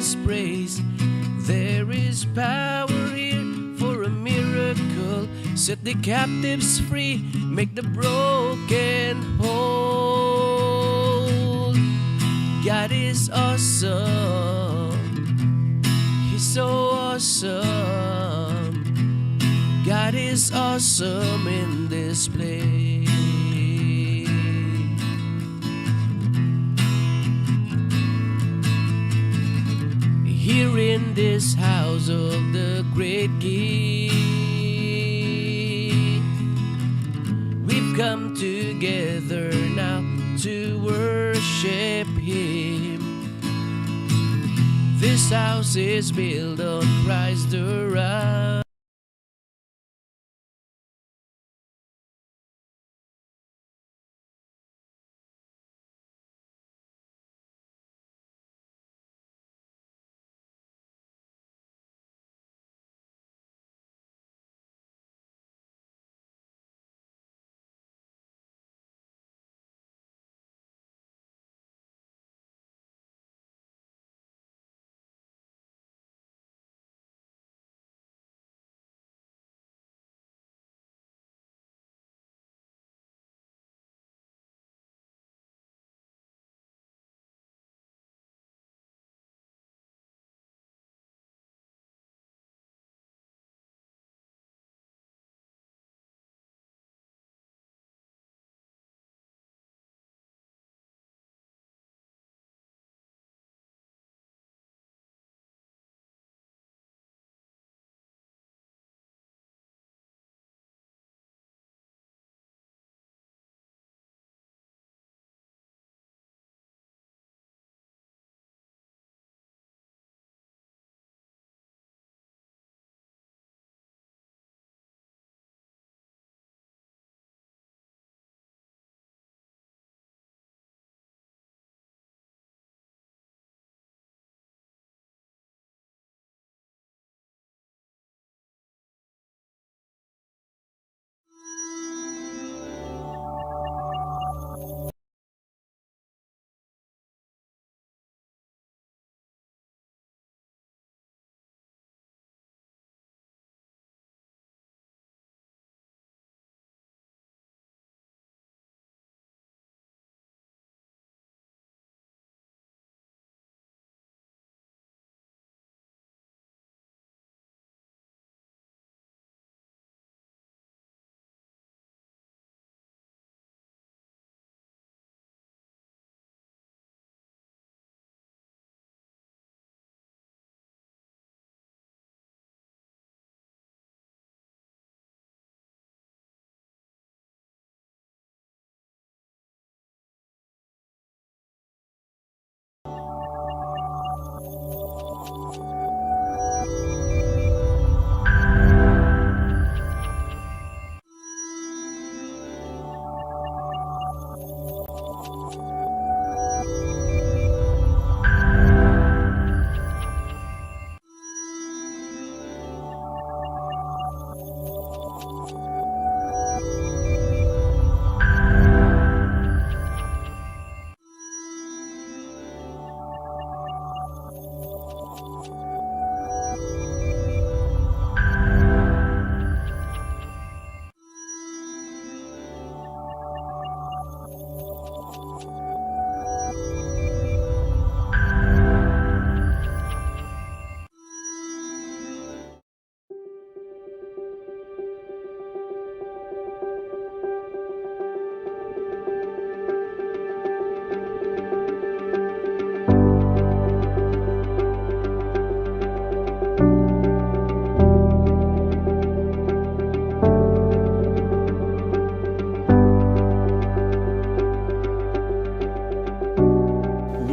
His praise. There is power here for a miracle. Set the captives free, make the broken whole. God is awesome. He's so awesome. God is awesome in this place. Here in this house of the great King, we've come together now to worship Him. This house is built on Christ the rock.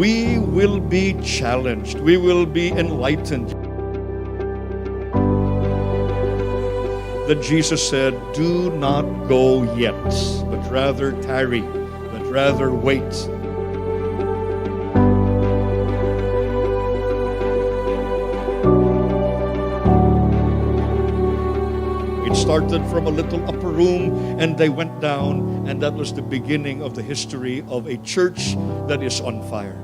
We will be challenged. We will be enlightened. That Jesus said, do not go yet, but rather tarry, but rather wait. It started from a little upper room and they went down, and that was the beginning of the history of a church that is on fire.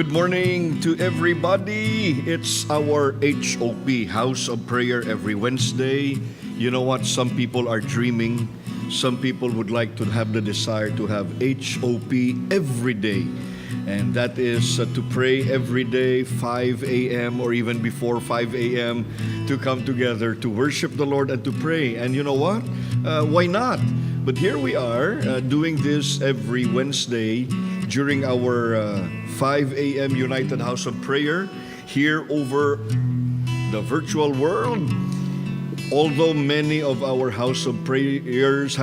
Good morning to everybody. It's our HOP, House of Prayer, every Wednesday. You know what? Some people are dreaming. Some people would like to have the desire to have HOP every day. And that is to pray every day, 5 a.m. or even before 5 a.m. to come together to worship the Lord and to pray. And you know what? Why not? But here we are doing this every Wednesday during our 5 a.m. United House of Prayer here over the virtual world. Although many of our houses of prayers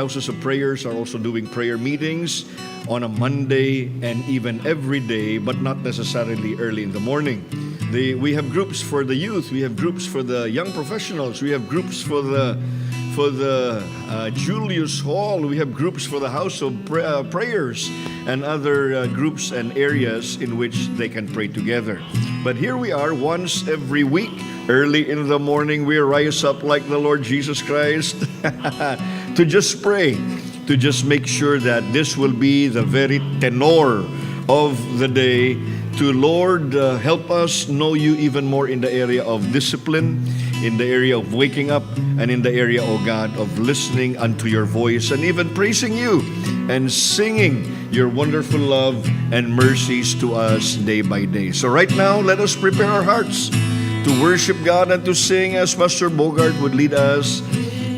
are also doing prayer meetings on a Monday and even every day, but not necessarily early in the morning. We have groups for the youth, we have groups for the young professionals, we have groups for the Julius Hall, we have groups for the House of Prayers and other groups and areas in which they can pray together. But here we are once every week. Early in the morning, we rise up like the Lord Jesus Christ to just pray, to just make sure that this will be the very tenor of the day. To Lord, help us know you even more in the area of discipline, in the area of waking up, and in the area, oh God, of listening unto your voice and even praising you and singing your wonderful love and mercies to us day by day. So right now, let us prepare our hearts to worship God and to sing as Pastor Bogart would lead us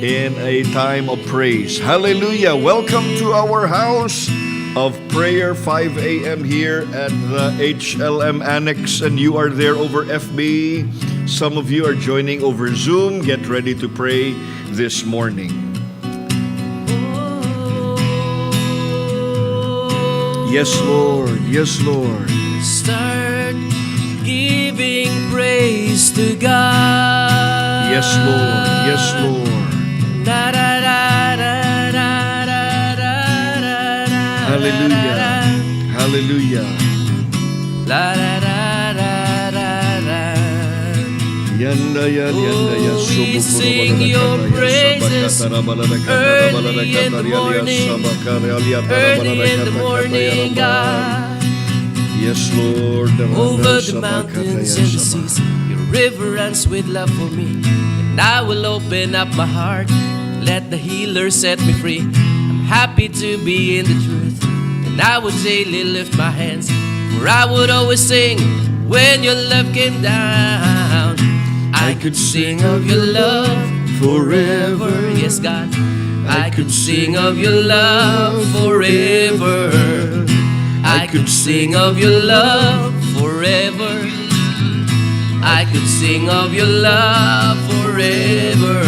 in a time of praise. Hallelujah! Welcome to our house of prayer, 5 a.m. here at the HLM Annex, and you are there over FB. Some of you are joining over Zoom. Get ready to pray this morning. Yes, Lord. Yes, Lord. Start giving praise to God. Yes, Lord. Yes, Lord. Da, da, da, da, da, da, da, da, Hallelujah. Hallelujah. La, da, da, da, da, da. Yanda, yanda, Oh, we sing your praises early in the morning, God. Yes, Lord. Over the mountains and the seas, your river runs with love for me. And I will open up my heart, let the healer set me free. I'm happy to be in the truth, and I would daily lift my hands, for I would always sing when your love came down. I could sing of your love forever, yes God. I could sing of your love forever. I could sing of your love forever. I could sing of your love forever.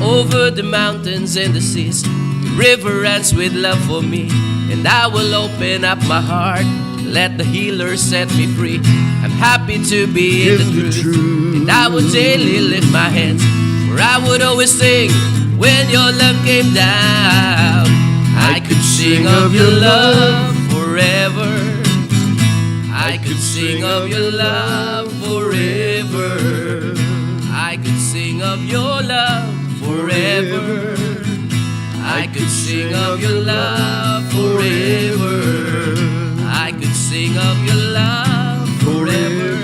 Over the mountains and the seas, the river runs with love for me. And I will open up my heart, let the healer set me free. I'm happy to be in the truth, and I would daily lift my hands, for I would always sing when your love came down. I could sing of your love forever. I could sing of your love forever. I could sing of your love forever. I could sing of your love forever. I could sing of your love forever.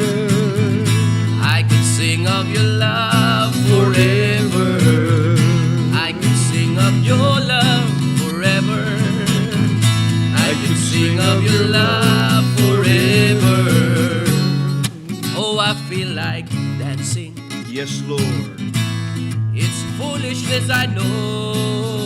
I could sing of your love forever. I could sing of your love forever. I could sing of your love forever. Oh, I feel like dancing. Yes, Lord. It's foolishness, I know.